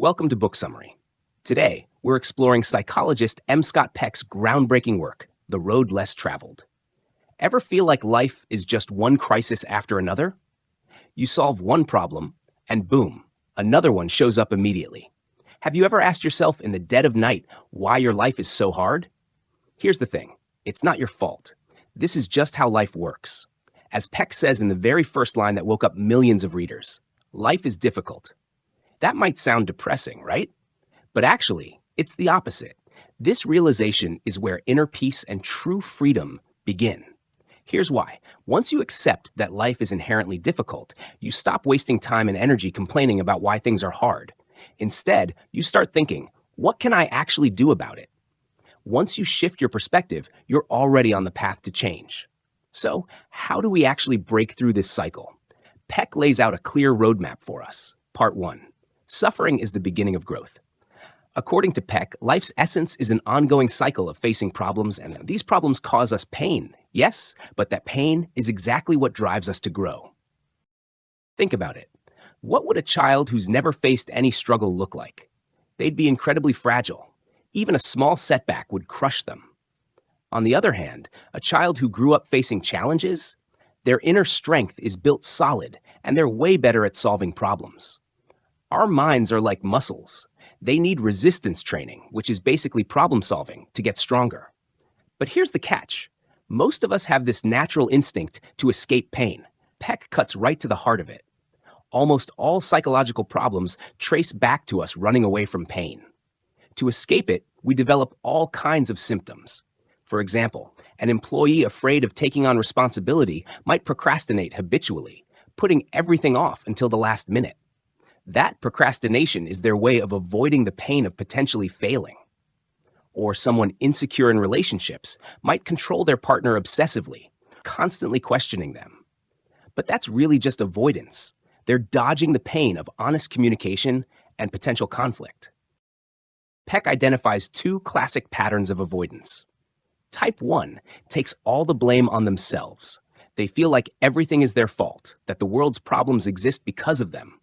Welcome to Book Summary. Today, we're exploring psychologist M. Scott Peck's groundbreaking work, The Road Less Traveled. Ever feel like life is just one crisis after another? You solve one problem, and boom, another one shows up immediately. Have you ever asked yourself in the dead of night why your life is so hard? Here's the thing, it's not your fault. This is just how life works. As Peck says in the very first line that woke up millions of readers, life is difficult. That might sound depressing, right? But actually, it's the opposite. This realization is where inner peace and true freedom begin. Here's why. Once you accept that life is inherently difficult, you stop wasting time and energy complaining about why things are hard. Instead, you start thinking, what can I actually do about it? Once you shift your perspective, you're already on the path to change. So, how do we actually break through this cycle? Peck lays out a clear roadmap for us. Part 1. Suffering is the beginning of growth. According to Peck, life's essence is an ongoing cycle of facing problems, and these problems cause us pain. Yes, but that pain is exactly what drives us to grow. Think about it. What would a child who's never faced any struggle look like? They'd be incredibly fragile. Even a small setback would crush them. On the other hand, a child who grew up facing challenges, their inner strength is built solid, and they're way better at solving problems. Our minds are like muscles. They need resistance training, which is basically problem solving, to get stronger. But here's the catch. Most of us have this natural instinct to escape pain. Peck cuts right to the heart of it. Almost all psychological problems trace back to us running away from pain. To escape it, we develop all kinds of symptoms. For example, an employee afraid of taking on responsibility might procrastinate habitually, putting everything off until the last minute. That procrastination is their way of avoiding the pain of potentially failing. Or someone insecure in relationships might control their partner obsessively, constantly questioning them. But that's really just avoidance. They're dodging the pain of honest communication and potential conflict. Peck identifies two classic patterns of avoidance. Type 1 takes all the blame on themselves. They feel like everything is their fault, that the world's problems exist because of them.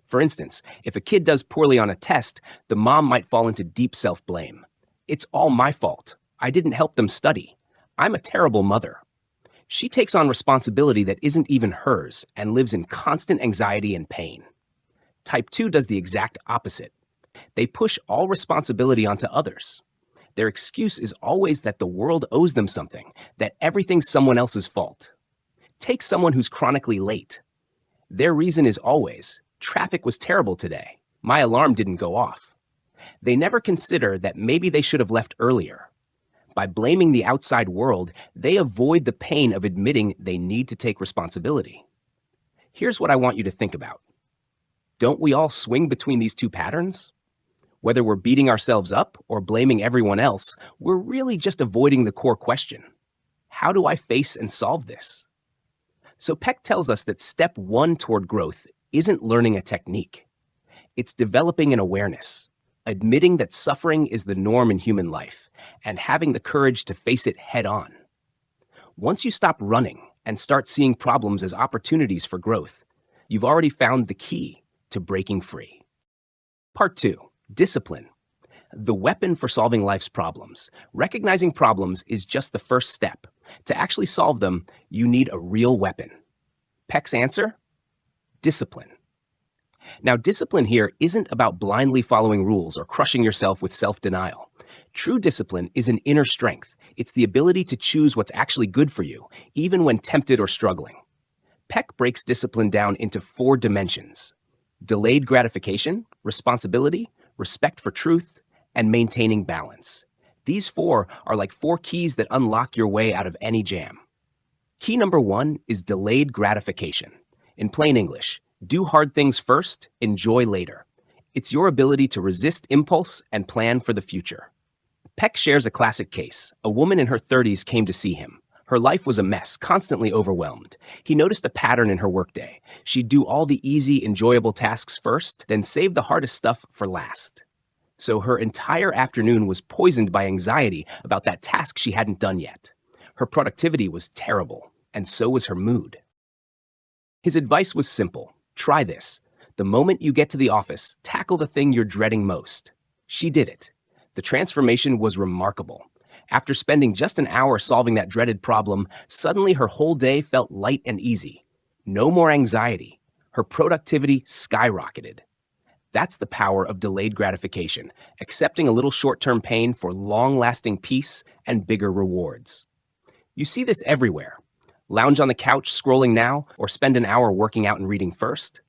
For instance, if a kid does poorly on a test, the mom might fall into deep self-blame. It's all my fault. I didn't help them study. I'm a terrible mother. She takes on responsibility that isn't even hers and lives in constant anxiety and pain. Type 2 does the exact opposite. They push all responsibility onto others. Their excuse is always that the world owes them something, that everything's someone else's fault. Take someone who's chronically late. Their reason is always, traffic was terrible today. My alarm didn't go off. They never consider that maybe they should have left earlier. By blaming the outside world, they avoid the pain of admitting they need to take responsibility. Here's what I want you to think about. Don't we all swing between these two patterns? Whether we're beating ourselves up or blaming everyone else, we're really just avoiding the core question. How do I face and solve this? So Peck tells us that step 1 toward growth isn't learning a technique. It's developing an awareness, admitting that suffering is the norm in human life, and having the courage to face it head on. Once you stop running and start seeing problems as opportunities for growth, you've already found the key to breaking free. Part 2. Discipline. The weapon for solving life's problems. Recognizing problems is just the first step. To actually solve them, you need a real weapon. Peck's answer? Discipline. Now, discipline here isn't about blindly following rules or crushing yourself with self-denial. True discipline is an inner strength. It's the ability to choose what's actually good for you, even when tempted or struggling. Peck breaks discipline down into 4 dimensions: delayed gratification, responsibility, respect for truth, and maintaining balance. These 4 are like 4 keys that unlock your way out of any jam. Key number 1 is delayed gratification. In plain English, do hard things first, enjoy later. It's your ability to resist impulse and plan for the future. Peck shares a classic case. A woman in her 30s came to see him. Her life was a mess, constantly overwhelmed. He noticed a pattern in her workday. She'd do all the easy, enjoyable tasks first, then save the hardest stuff for last. So her entire afternoon was poisoned by anxiety about that task she hadn't done yet. Her productivity was terrible, and so was her mood. His advice was simple. Try this. The moment you get to the office, tackle the thing you're dreading most. She did it. The transformation was remarkable. After spending just an hour solving that dreaded problem, suddenly her whole day felt light and easy. No more anxiety. Her productivity skyrocketed. That's the power of delayed gratification, accepting a little short-term pain for long-lasting peace and bigger rewards. You see this everywhere. Lounge on the couch scrolling now, or spend an hour working out and reading first.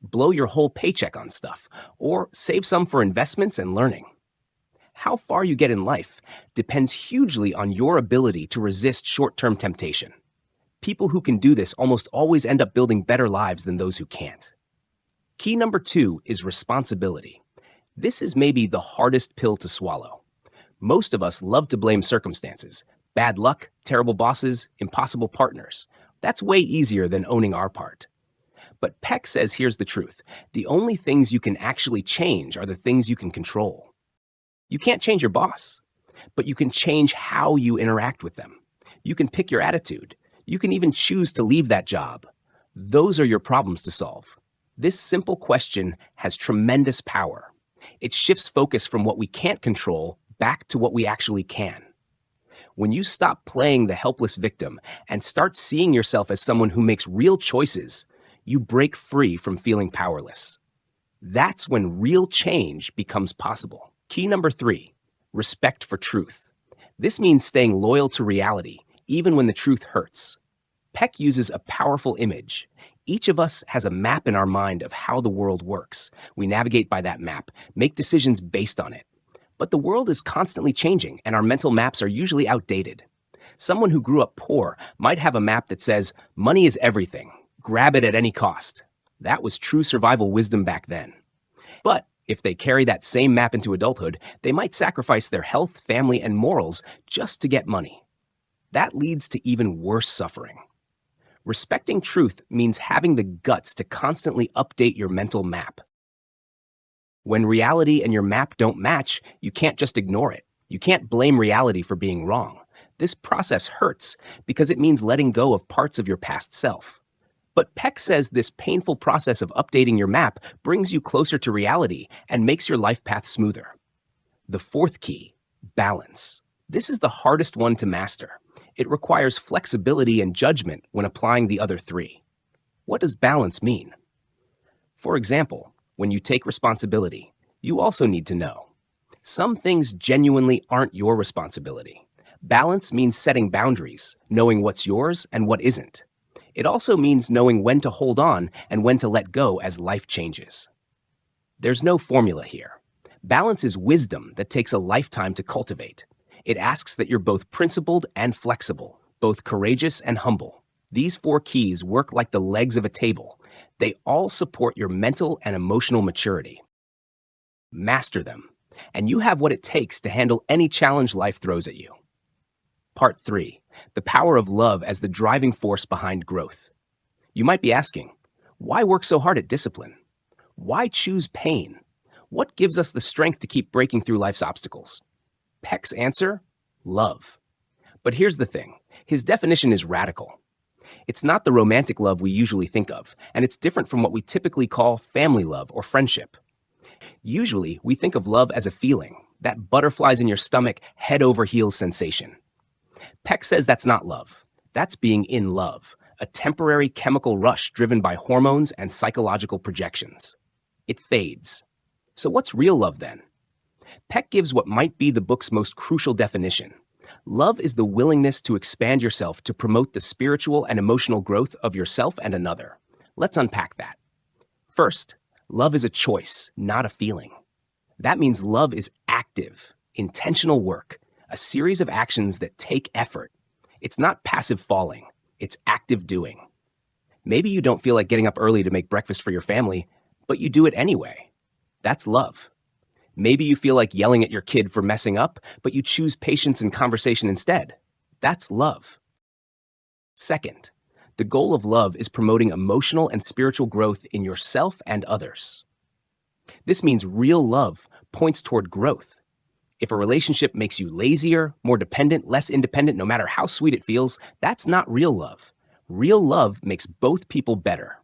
Blow your whole paycheck on stuff, or save some for investments and learning. How far you get in life depends hugely on your ability to resist short-term temptation. People who can do this almost always end up building better lives than those who can't. Key number 2 is responsibility. This is maybe the hardest pill to swallow. Most of us love to blame circumstances. Bad luck, terrible bosses, impossible partners. That's way easier than owning our part. But Peck says here's the truth. The only things you can actually change are the things you can control. You can't change your boss, but you can change how you interact with them. You can pick your attitude. You can even choose to leave that job. Those are your problems to solve. This simple question has tremendous power. It shifts focus from what we can't control back to what we actually can. When you stop playing the helpless victim and start seeing yourself as someone who makes real choices, you break free from feeling powerless. That's when real change becomes possible. Key number 3, respect for truth. This means staying loyal to reality, even when the truth hurts. Peck uses a powerful image. Each of us has a map in our mind of how the world works. We navigate by that map, make decisions based on it. But the world is constantly changing, and our mental maps are usually outdated. Someone who grew up poor might have a map that says, money is everything, grab it at any cost. That was true survival wisdom back then. But if they carry that same map into adulthood, they might sacrifice their health, family, and morals just to get money. That leads to even worse suffering. Respecting truth means having the guts to constantly update your mental map. When reality and your map don't match, you can't just ignore it. You can't blame reality for being wrong. This process hurts because it means letting go of parts of your past self. But Peck says this painful process of updating your map brings you closer to reality and makes your life path smoother. The 4th key, balance. This is the hardest one to master. It requires flexibility and judgment when applying the other 3. What does balance mean? For example, when you take responsibility, you also need to know. Some things genuinely aren't your responsibility. Balance means setting boundaries, knowing what's yours and what isn't. It also means knowing when to hold on and when to let go as life changes. There's no formula here. Balance is wisdom that takes a lifetime to cultivate. It asks that you're both principled and flexible, both courageous and humble. These 4 keys work like the legs of a table. They all support your mental and emotional maturity. Master them, and you have what it takes to handle any challenge life throws at you. Part 3, the power of love as the driving force behind growth. You might be asking, why work so hard at discipline? Why choose pain? What gives us the strength to keep breaking through life's obstacles? Peck's answer? Love. But here's the thing. His definition is radical. It's not the romantic love we usually think of, and it's different from what we typically call family love or friendship. Usually, we think of love as a feeling, that butterflies in your stomach, head over heels sensation. Peck says that's not love. That's being in love, a temporary chemical rush driven by hormones and psychological projections. It fades. So what's real love then? Peck gives what might be the book's most crucial definition. Love is the willingness to expand yourself to promote the spiritual and emotional growth of yourself and another. Let's unpack that. First, love is a choice, not a feeling. That means love is active, intentional work, a series of actions that take effort. It's not passive falling, it's active doing. Maybe you don't feel like getting up early to make breakfast for your family, but you do it anyway. That's love. Maybe you feel like yelling at your kid for messing up, but you choose patience and conversation instead. That's love. Second, the goal of love is promoting emotional and spiritual growth in yourself and others. This means real love points toward growth. If a relationship makes you lazier, more dependent, less independent, no matter how sweet it feels, that's not real love. Real love makes both people better.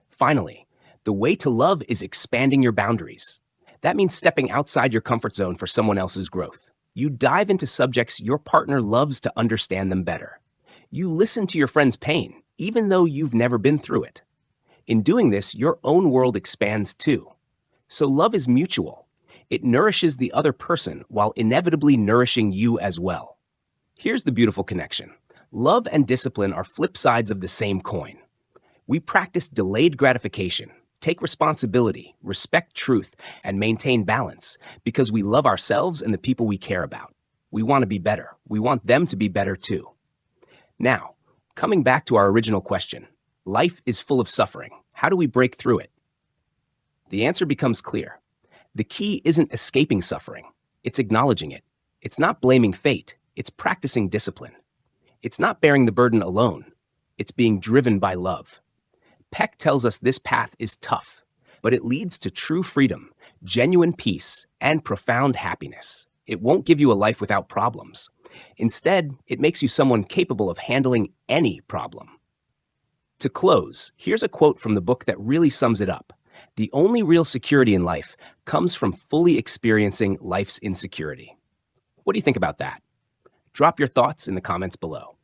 Finally, The way to love is expanding your boundaries. That means stepping outside your comfort zone for someone else's growth. You dive into subjects your partner loves to understand them better. You listen to your friend's pain, even though you've never been through it. In doing this, your own world expands too. So love is mutual. It nourishes the other person while inevitably nourishing you as well. Here's the beautiful connection. Love and discipline are flip sides of the same coin. We practice delayed gratification, take responsibility, respect truth, and maintain balance because we love ourselves and the people we care about. We want to be better. We want them to be better too. Now, coming back to our original question, life is full of suffering. How do we break through it? The answer becomes clear. The key isn't escaping suffering. It's acknowledging it. It's not blaming fate. It's practicing discipline. It's not bearing the burden alone. It's being driven by love. Peck tells us this path is tough, but it leads to true freedom, genuine peace, and profound happiness. It won't give you a life without problems. Instead, it makes you someone capable of handling any problem. To close, here's a quote from the book that really sums it up. The only real security in life comes from fully experiencing life's insecurity. What do you think about that? Drop your thoughts in the comments below.